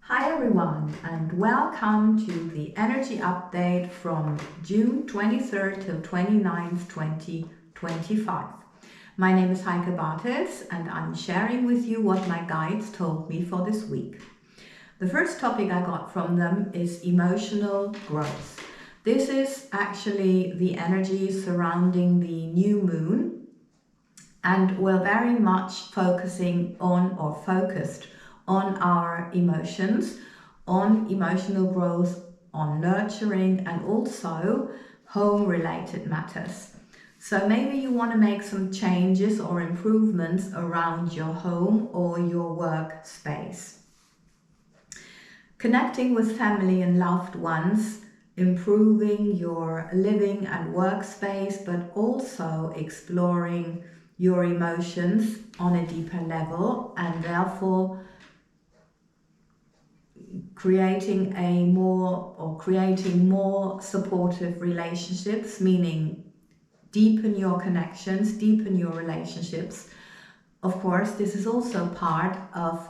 Hi everyone, and welcome to the energy update from June 23rd till 29th, 2025. My name is Heike and I'm sharing with you what my guides told me for this week. The first topic I got from them is emotional growth. This is actually the energy surrounding the new moon, and we're very much focused on our emotions, on emotional growth, on nurturing, and also home-related matters. So maybe you want to make some changes or improvements around your home or your workspace. Connecting with family and loved ones, improving your living and workspace, but also exploring your emotions on a deeper level, and therefore creating more supportive relationships, meaning deepen your connections, deepen your relationships. Of course, this is also part of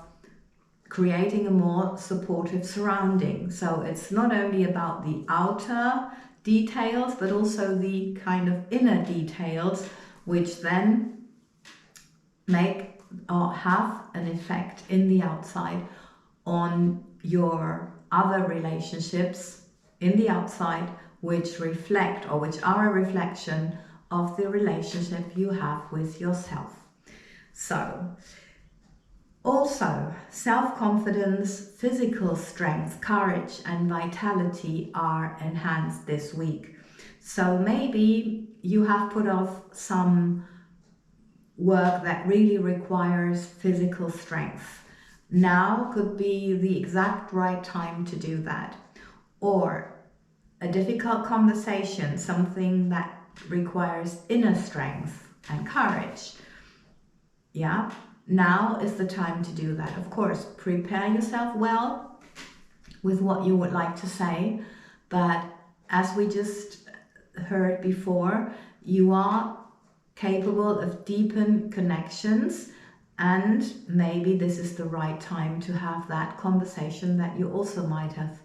creating a more supportive surrounding. So it's not only about the outer details, but also the kind of inner details, which then make or have an effect in the outside on your other relationships in the outside, which reflect or which are a reflection of the relationship you have with yourself. So also self-confidence, physical strength, courage and vitality are enhanced this week. So maybe you have put off some work that really requires physical strength. Now could be the exact right time to do that. Or a difficult conversation, something that requires inner strength and courage. Yeah, now is the time to do that. Of course, prepare yourself well with what you would like to say, but as we just heard before, you are capable of deepen connections, and maybe this is the right time to have that conversation that you also might have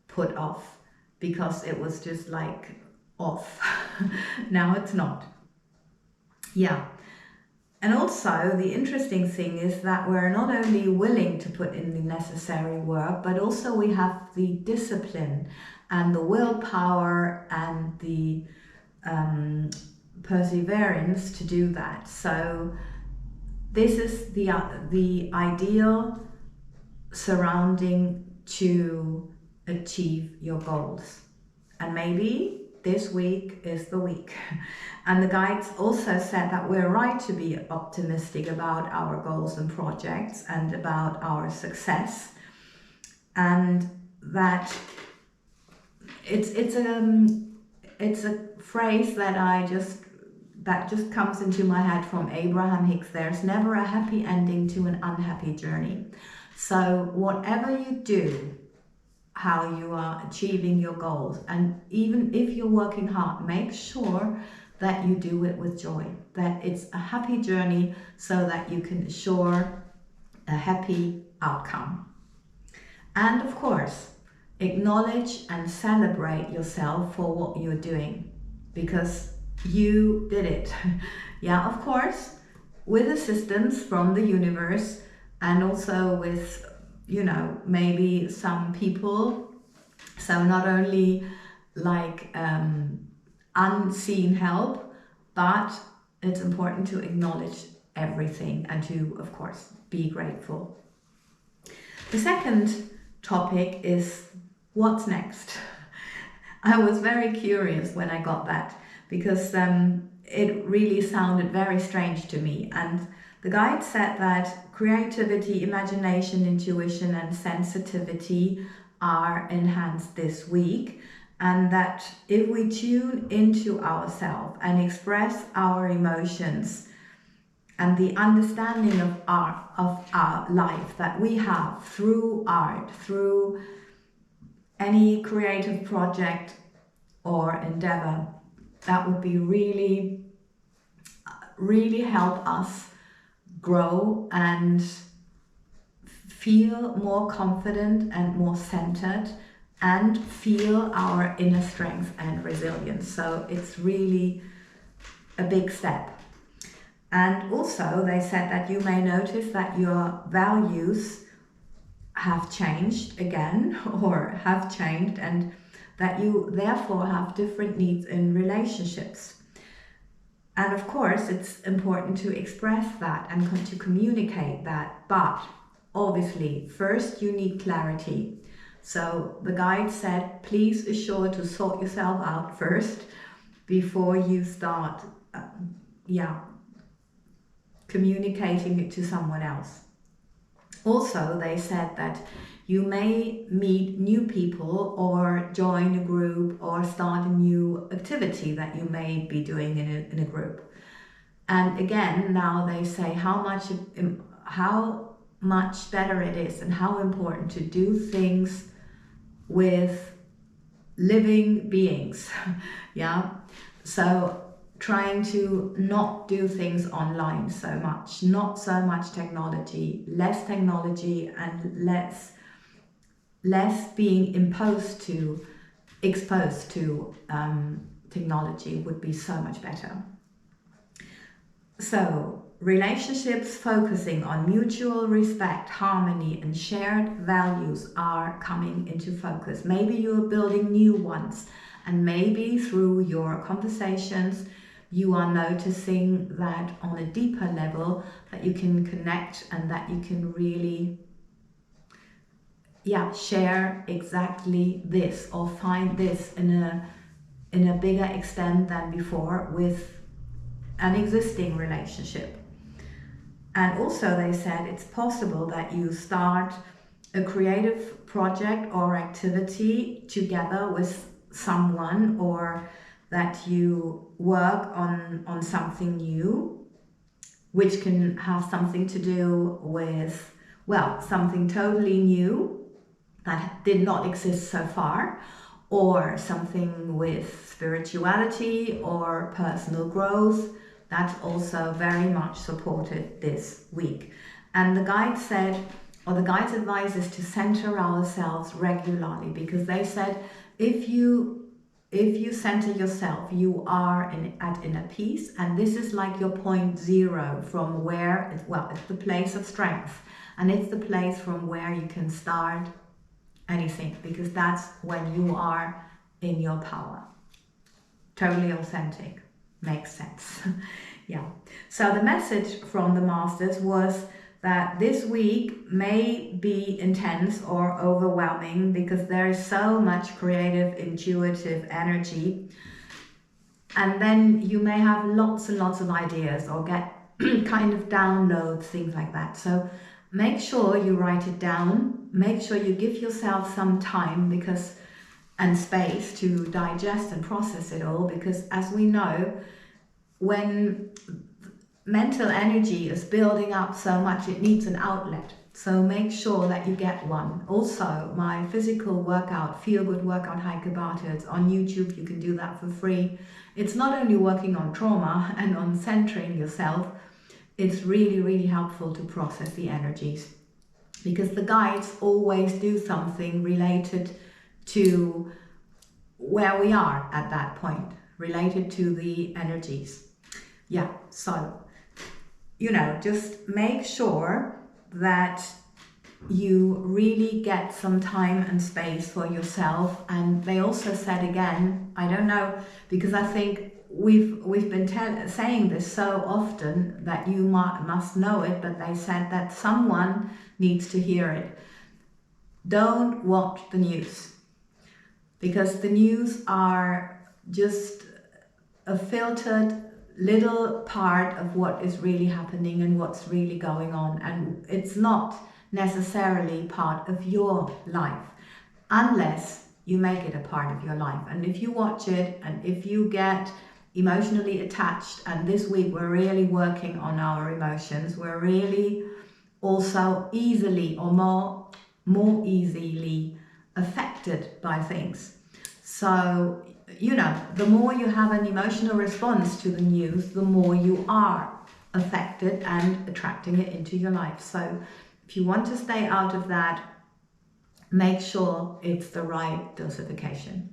put off because it was just like off. Now it's not. Yeah. And also the interesting thing is that we're not only willing to put in the necessary work, but also we have the discipline and the willpower and the perseverance to do that. So this is the ideal surrounding to achieve your goals. And maybe this week is the week. And the guides also said that we're right to be optimistic about our goals and projects and about our success. And that it's a phrase that just comes into my head from Abraham Hicks. There's never a happy ending to an unhappy journey. So whatever you do, how you are achieving your goals, and even if you're working hard, make sure that you do it with joy, that it's a happy journey so that you can assure a happy outcome. And of course, acknowledge and celebrate yourself for what you're doing, because you did it. Yeah, of course, with assistance from the universe, and also with, maybe some people. So not only like unseen help, but it's important to acknowledge everything and to, of course, be grateful. The second topic is what's next. I was very curious when I got that, because it really sounded very strange to me. And the guide said that creativity, imagination, intuition, and sensitivity are enhanced this week, and that if we tune into ourselves and express our emotions and the understanding of our life that we have through art, through any creative project or endeavor, that would be really help us grow and feel more confident and more centered, and feel our inner strength and resilience. So it's really a big step. And also they said that you may notice that your values have changed again or have changed, and that you therefore have different needs in relationships. And of course it's important to express that and to communicate that, but obviously first you need clarity. So the guide said, please assure to sort yourself out first before you start communicating it to someone else. Also, they said that you may meet new people or join a group or start a new activity that you may be doing in a group. And again, now they say how much better it is and how important to do things with living beings. Yeah. So trying to not do things online so much, not so much technology, and less being exposed to technology would be so much better. So relationships focusing on mutual respect, harmony and shared values are coming into focus. Maybe you're building new ones, and maybe through your conversations you are noticing that on a deeper level that you can connect and that you can really share exactly this or find this in a bigger extent than before with an existing relationship. And also they said it's possible that you start a creative project or activity together with someone, or that you work on something new, which can have something to do with, something totally new that did not exist so far, or something with spirituality or personal growth. That's also very much supported this week. And the guide said, or the guide's advice is to center ourselves regularly, because they said if you center yourself, you are at inner peace, and this is like your point zero from where it's the place of strength, and it's the place from where you can start anything, because that's when you are in your power. Totally authentic. Makes sense. Yeah. So the message from the masters was that this week may be intense or overwhelming because there is so much creative, intuitive energy. And then you may have lots and lots of ideas or get kind of downloads, things like that. So make sure you write it down. Make sure you give yourself some time and space to digest and process it all, because as we know, when mental energy is building up so much, it needs an outlet. So make sure that you get one. Also, my physical workout, Feel Good Workout Heike, it's on YouTube. You can do that for free. It's not only working on trauma and on centering yourself, it's really, really helpful to process the energies, because the guides always do something related to where we are at that point, related to the energies. Yeah, so, just make sure that you really get some time and space for yourself. And they also said again, I don't know, because I think we've been saying this so often that you must know it, but they said that someone needs to hear it. Don't watch the news, because the news are just a filtered little part of what is really happening and what's really going on, and it's not necessarily part of your life unless you make it a part of your life. And if you watch it and if you get emotionally attached, and this week we're really working on our emotions, we're really also easily or more easily affected by things. So the more you have an emotional response to the news, the more you are affected and attracting it into your life. So If you want to stay out of that, make sure it's the right dosification.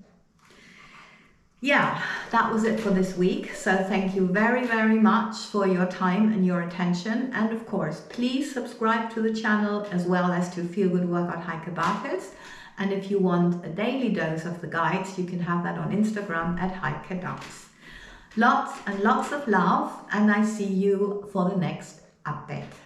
Yeah, that was it for this week. So thank you very, very much for your time and your attention. And of course, please subscribe to the channel as well as to Feel Good Workout Heike Bartels. And if you want a daily dose of the guides, you can have that on Instagram at Heike Dance. Lots and lots of love, and I see you for the next update.